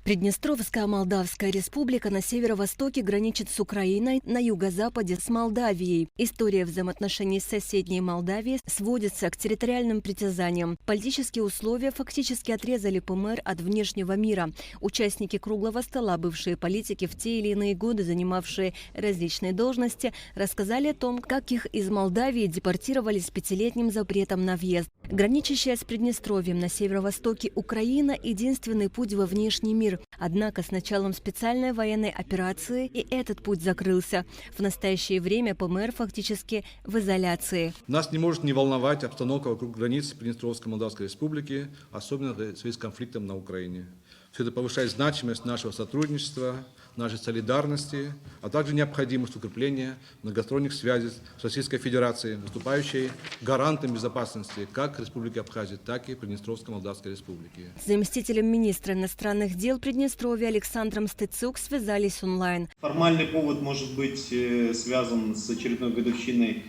Приднестровская Молдавская республика на северо-востоке граничит с Украиной, на юго-западе с Молдавией. История взаимоотношений с соседней Молдавией сводится к территориальным притязаниям. Политические условия фактически отрезали ПМР от внешнего мира. Участники круглого стола, бывшие политики, в те или иные годы занимавшие различные должности, рассказали о том, как их из Молдавии депортировали с 5-летним запретом на въезд. Граничащая с Приднестровьем на северо-востоке Украина – единственный путь во внешний мир. Однако с началом специальной военной операции и этот путь закрылся. В настоящее время ПМР фактически в изоляции. Нас не может не волновать обстановка вокруг границ Приднестровской Молдавской Республики, особенно в связи с конфликтом на Украине. Все это повышает значимость нашего сотрудничества, нашей солидарности, а также необходимость укрепления многосторонних связей с Российской Федерацией, выступающей гарантом безопасности как Республики Абхазия, так и Приднестровской Молдавской Республики. С заместителем министра иностранных дел Приднестровья Александром Стецюк связались онлайн. Формальный повод может быть связан с очередной годовщиной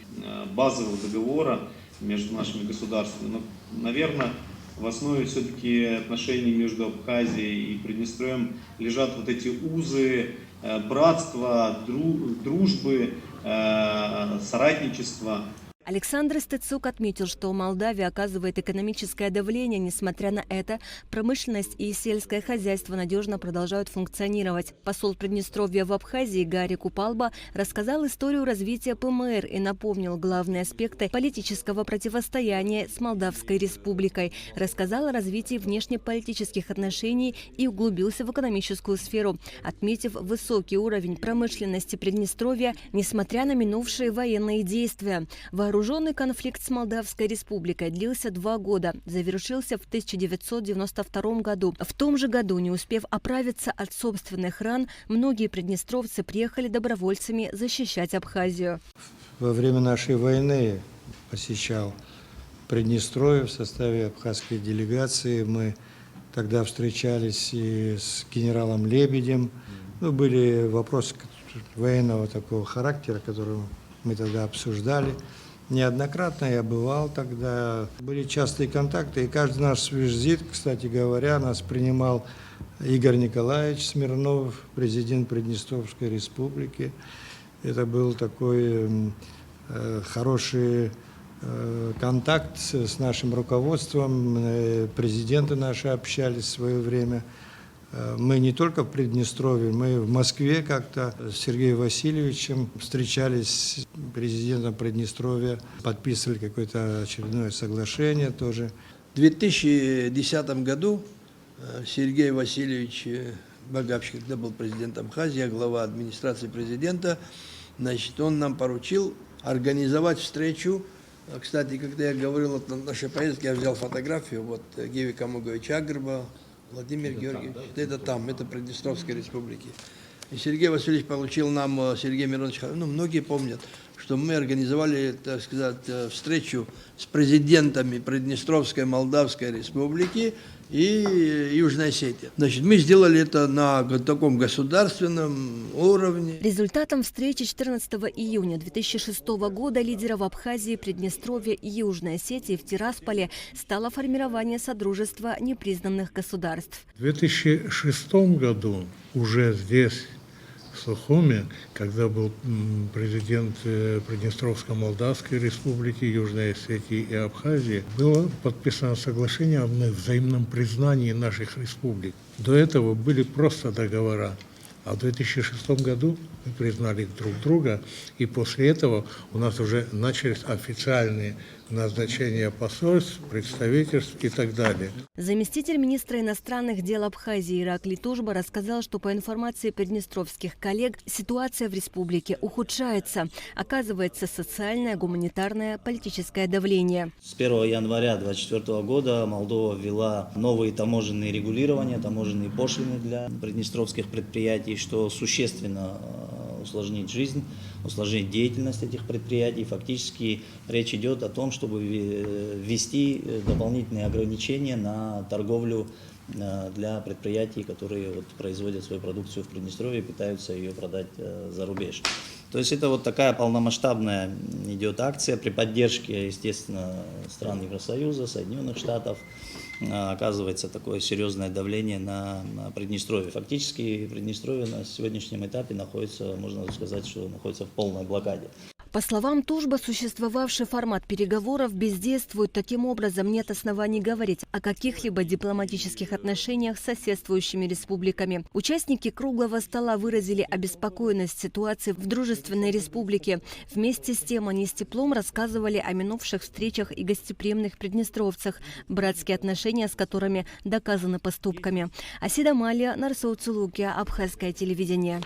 базового договора между нашими государствами. Но, наверное, в основе все-таки отношений между Абхазией и Приднестровьем лежат вот эти узы братства, дружбы, соратничества. Александр Стецюк отметил, что Молдавия оказывает экономическое давление. Несмотря на это, промышленность и сельское хозяйство надежно продолжают функционировать. Посол Приднестровья в Абхазии Гарри Купалба рассказал историю развития ПМР и напомнил главные аспекты политического противостояния с Молдавской республикой. Рассказал о развитии внешнеполитических отношений и углубился в экономическую сферу, отметив высокий уровень промышленности Приднестровья, несмотря на минувшие военные действия. Вооруженный конфликт с Молдавской республикой длился 2 года, завершился в 1992 году. В том же году, не успев оправиться от собственных ран, многие приднестровцы приехали добровольцами защищать Абхазию. Во время нашей войны посещал Приднестровье в составе абхазской делегации. Мы тогда встречались и с генералом Лебедем. Были вопросы военного такого характера, которые мы тогда обсуждали. Неоднократно я бывал тогда, были частые контакты, и каждый наш визит, кстати говоря, нас принимал Игорь Николаевич Смирнов, президент Приднестровской республики. Это был такой хороший контакт с нашим руководством, президенты наши общались в свое время. Мы не только в Приднестровье, мы в Москве как-то с Сергеем Васильевичем встречались с президентом Приднестровья, подписывали какое-то очередное соглашение тоже. В 2010 году Сергей Васильевич Багапщик, когда был президентом Абхазии, глава администрации президента, он нам поручил организовать встречу. Кстати, когда я говорил о нашей поездке, я взял фотографию, вот Геви Камугович Агрба, Владимир Георгиевич, это там, это Приднестровской республики. И Сергей Васильевич получил нам, Сергей Миронович, многие помнят, что мы организовали, так сказать, встречу с президентами Приднестровской Молдавской республики и Южной Осетии. Мы сделали это на таком государственном уровне. Результатом встречи 14 июня 2006 года лидеров Абхазии, Приднестровья и Южной Осетии в Тирасполе стало формирование Содружества непризнанных государств. В 2006 году уже здесь, в Сухуме, когда был президент Приднестровской Молдавской республики, Южной Осетии и Абхазии, было подписано соглашение о взаимном признании наших республик. До этого были просто договора. А в 2006 году мы признали друг друга, и после этого у нас уже начались официальные назначения посольств, представительств и так далее. Заместитель министра иностранных дел Абхазии Ираклий Тужба рассказал, что по информации приднестровских коллег, ситуация в республике ухудшается. Оказывается, социальное, гуманитарное, политическое давление. С 1 января 2024 года Молдова ввела новые таможенные регулирования, таможенные пошлины для приднестровских предприятий, что существенно усложнит жизнь, усложнит деятельность этих предприятий. Фактически речь идет о том, чтобы ввести дополнительные ограничения на торговлю для предприятий, которые производят свою продукцию в Приднестровье и пытаются ее продать за рубеж. То есть это такая полномасштабная идет акция при поддержке, естественно, стран Евросоюза, Соединенных Штатов. оказывается такое серьезное давление на Приднестровье. Фактически Приднестровье на сегодняшнем этапе находится, можно сказать, что находится в полной блокаде. По словам Тужба, существовавший формат переговоров бездействует. Таким образом, нет оснований говорить о каких-либо дипломатических отношениях с соседствующими республиками. Участники круглого стола выразили обеспокоенность ситуации в дружественной республике. Вместе с тем они с теплом рассказывали о минувших встречах и гостеприимных приднестровцах, братские отношения с которыми доказаны поступками. Асида Малия, Нарсоу Цулукия, Абхазское телевидение.